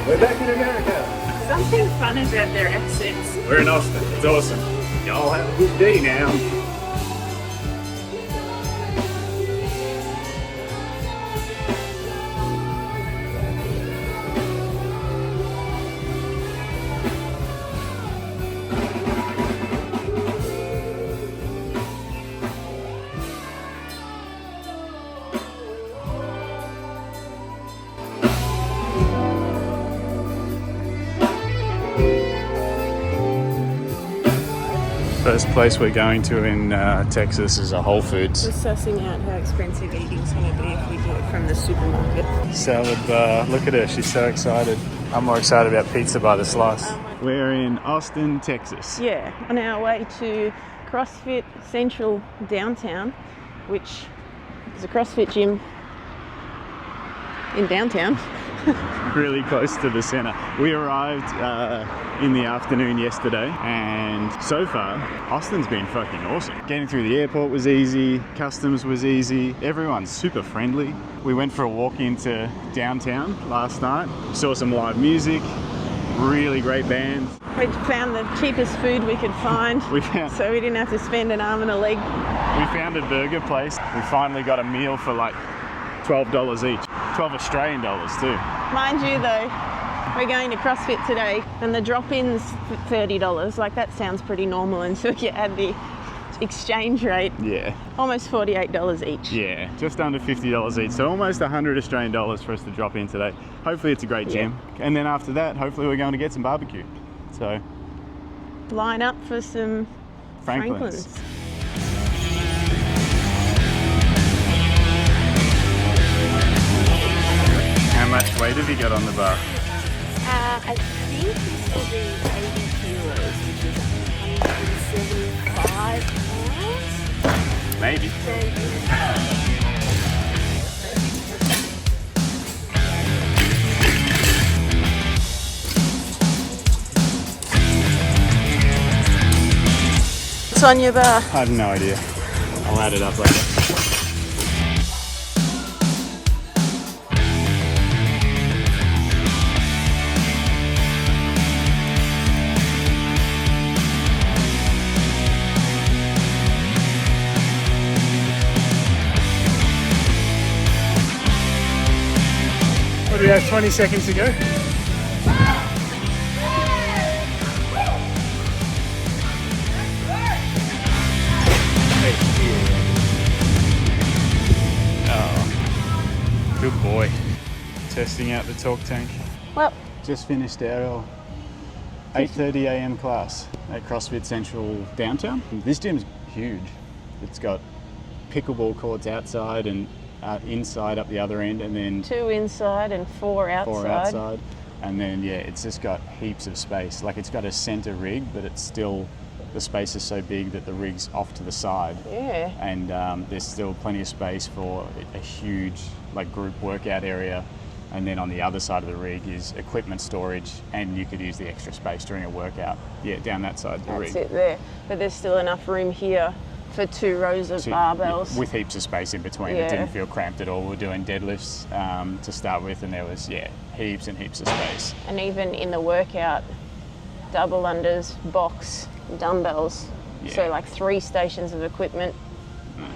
We're back in America. Something fun about their accents. We're in Austin. It's awesome. Y'all have a good day now. First place we're going to in Texas is a Whole Foods. We're sussing out how expensive eating's going to be if we do it from the supermarket. Salad bar. Look at her, she's so excited. I'm more excited about pizza by the slice. We're in Austin, Texas. Yeah, on our way to CrossFit Central downtown, which is a CrossFit gym in downtown. Really close to the center. We arrived in the afternoon yesterday, and so far Austin's been fucking awesome. Getting through the airport was easy, customs was easy, everyone's super friendly. We went for a walk into downtown last night, saw some live music, really great bands. We found the cheapest food we could find, so we didn't have to spend an arm and a leg. We found a burger place. We finally got a meal for like $12 each. 12 Australian dollars too. Mind you though, we're going to CrossFit today and the drop-in's $30. Like that sounds pretty normal until you add the exchange rate. Yeah. Almost $48 each. Yeah, just under $50 each. So almost 100 Australian dollars for us to drop in today. Hopefully it's a great gym. Yeah. And then after that, hopefully we're going to get some barbecue. So line up for some Franklins. How much weight have you got on the bar? I think this will be 80 kilos, which is 175 pounds. Maybe. What's on your bar? I have no idea. I'll add it up later. What do we have, 20 seconds to go? Oh, good boy. Testing out the talk tank. Well, just finished our 8:30 a.m. class at CrossFit Central downtown. This gym's huge. It's got pickleball courts outside and inside up the other end, and then 2 inside and 4 outside. 4 outside. And then yeah, it's just got heaps of space. Like it's got a center rig, but it's still, the space is so big that the rig's off to the side. Yeah. And there's still plenty of space for a huge like group workout area. And then on the other side of the rig is equipment storage, and you could use the extra space during a workout. Yeah, down that side of the rig. That's it there. But there's still enough room here for 2 rows of barbells. With heaps of space in between. Yeah. It didn't feel cramped at all. We were doing deadlifts to start with, and there was, heaps and heaps of space. And even in the workout, double unders, box, dumbbells. Yeah. So like 3 stations of equipment,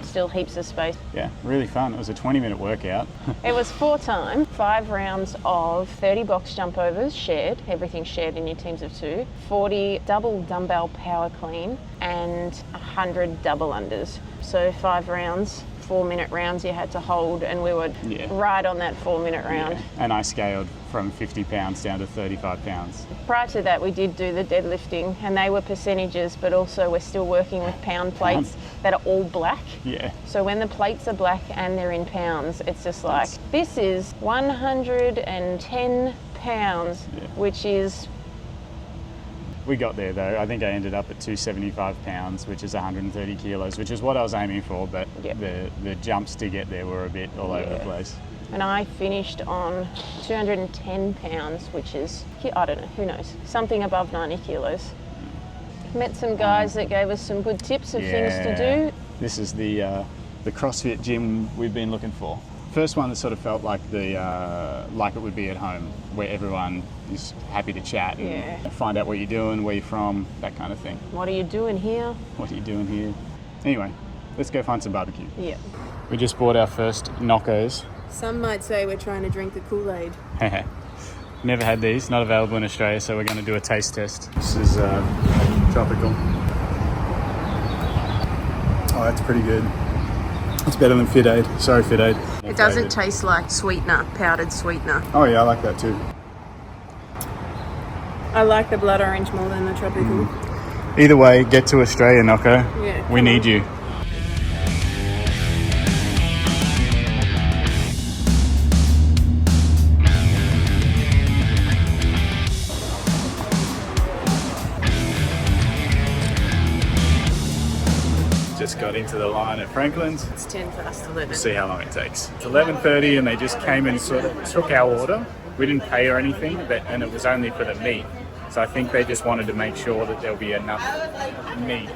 still heaps of space. Yeah, really fun. It was a 20-minute workout. It was 4 time, 5 rounds of 30 box jump overs shared, everything shared in your teams of 2, 40 double dumbbell power clean, and 100 double unders. So 5 rounds, 4-minute rounds you had to hold, and we were right on that 4-minute round. Yeah. And I scaled from 50 pounds down to 35 pounds. Prior to that, we did do the deadlifting, and they were percentages, but also we're still working with pound plates that are all black. Yeah. So when the plates are black and they're in pounds, it's just like, this is 110 pounds, which is... We got there though. I think I ended up at 275 pounds, which is 130 kilos, which is what I was aiming for, but the jumps to get there were a bit all over the place. And I finished on 210 pounds, which is, I don't know, who knows, something above 90 kilos. Met some guys that gave us some good tips of things to do. This is the CrossFit gym we've been looking for first one that sort of felt like like it would be at home, where everyone is happy to chat and find out what you're doing, where you're from, that kind of thing. What are you doing here? What are you doing here? Anyway, let's go find some barbecue. Yeah. We just bought our first knockos. Some might say we're trying to drink the Kool-Aid. Never had these, not available in Australia, so we're going to do a taste test. This is tropical. Oh, that's pretty good. It's better than Fit Aid. Sorry, Fit Aid. It doesn't taste like sweetener, powdered sweetener. Oh yeah, I like that too. I like the blood orange more than the tropical. Either way, get to Australia, Nocco. Yeah, we need you. Just got into the line at Franklin's. It's 10 past 11. We'll see how long it takes. It's 11:30 and they just came and sort of took our order. We didn't pay or anything, and it was only for the meat. So I think they just wanted to make sure that there'll be enough meat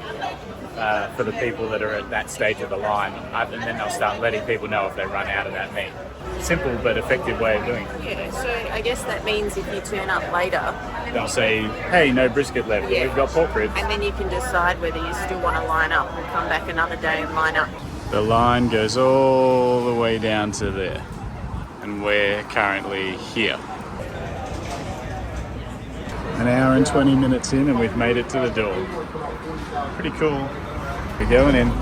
for the people that are at that stage of the line, and then they'll start letting people know if they run out of that meat. Simple but effective way of doing it. Yeah, so I guess that means if you turn up later, they'll say, hey, no brisket left, we've got pork ribs. And then you can decide whether you still want to line up and come back another day and line up. The line goes all the way down to there, and we're currently here. An hour and 20 minutes in and we've made it to the door. Pretty cool. We're going in.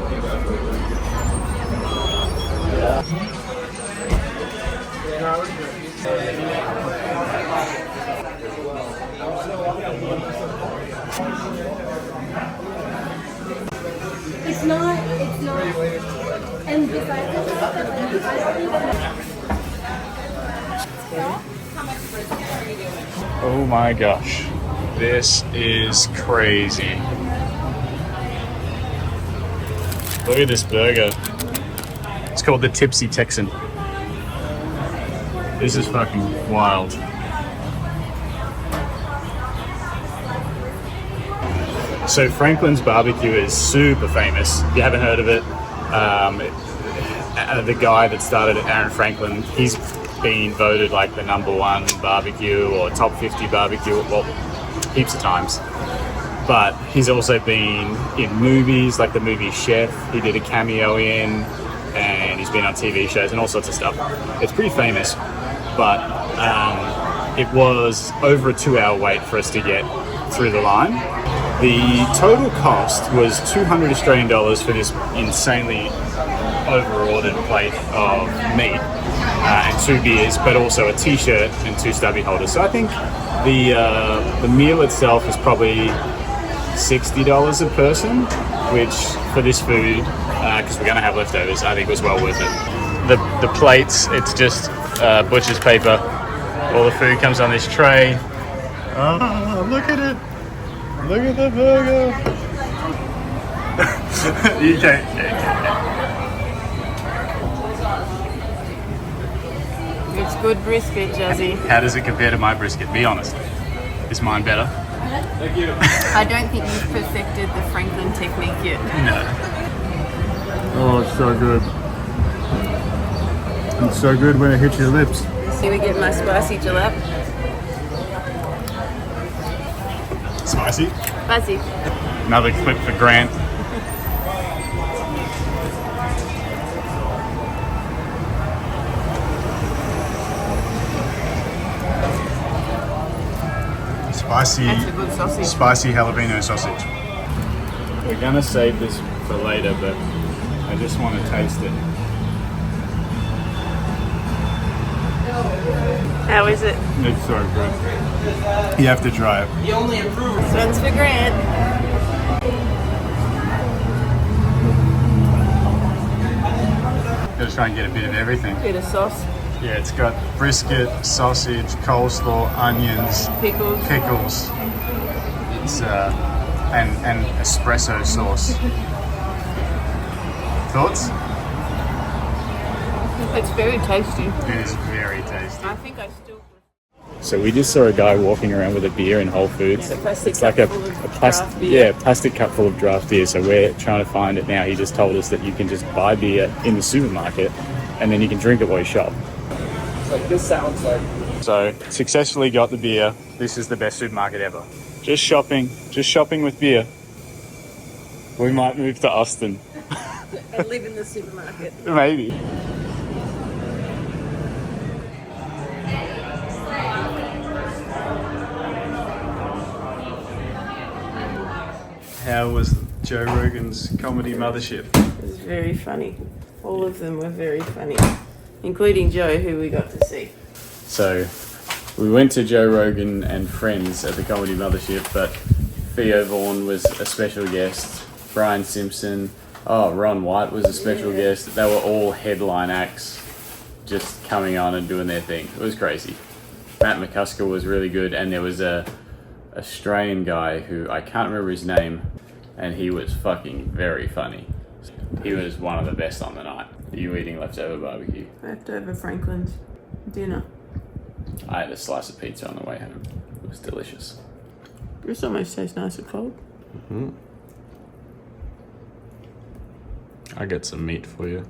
It's not, and besides Oh my gosh, this is crazy. Look at this burger. It's called the Tipsy Texan. This is fucking wild. So Franklin's BBQ is super famous. If you haven't heard of it, the guy that started it, Aaron Franklin, he's been voted like the #1 barbecue or top 50 barbecue, well, heaps of times. But he's also been in movies, like the movie Chef, he did a cameo in, and he's been on TV shows and all sorts of stuff. It's pretty famous, but it was over a 2-hour wait for us to get through the line. The total cost was $200 Australian for this insanely over-ordered plate of meat and 2 beers, but also a t-shirt and 2 stubby holders. So I think the meal itself is probably $60 a person, which for this food, because we're going to have leftovers, I think was well worth it. The plates, it's just butcher's paper. All the food comes on this tray. Oh, look at it. Look at the burger. You can't. It's good brisket, Jazzy. How does it compare to my brisket? Be honest. Is mine better? Thank you. I don't think you've perfected the Franklin technique yet. No. Oh, it's so good. It's so good when it hits your lips. See, we get my spicy jalap. Spicy. Spicy. Another clip for Grant. Spicy. That's a good sausage. Spicy jalapeno sausage. We're gonna save this for later, but I just want to taste it. How is it? It's so good. You have to try it. This one's for Grant. Gotta try and get a bit of everything. Bit of sauce. Yeah, it's got brisket, sausage, coleslaw, onions, Pickles. It's and espresso sauce. Thoughts? It's very tasty. It is very tasty. I think I still... So we just saw a guy walking around with a beer in Whole Foods. Yeah, the plastic it's like cup a full of plastic, draft beer. plastic cup full of draft beer. So we're trying to find it now. He just told us that you can just buy beer in the supermarket and then you can drink it while you shop. Like this sounds like. So successfully got the beer. This is the best supermarket ever. Just shopping with beer. We might move to Austin. And live in the supermarket. Maybe. How was Joe Rogan's Comedy Mothership? It was very funny. All of them were very funny, including Joe, who we got to see. So we went to Joe Rogan and friends at the Comedy Mothership, but Theo Vaughn was a special guest. Brian Simpson, Ron White was a special guest. They were all headline acts just coming on and doing their thing. It was crazy. Matt McCusker was really good, and there was a Australian guy who I can't remember his name, and he was fucking very funny. He was one of the best on the night. Are you eating leftover barbecue? Leftover Franklin's dinner. I had a slice of pizza on the way home. It was delicious. This almost tastes nicer cold. Mm-hmm. I got some meat for you.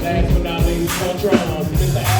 Last but not least, Mr.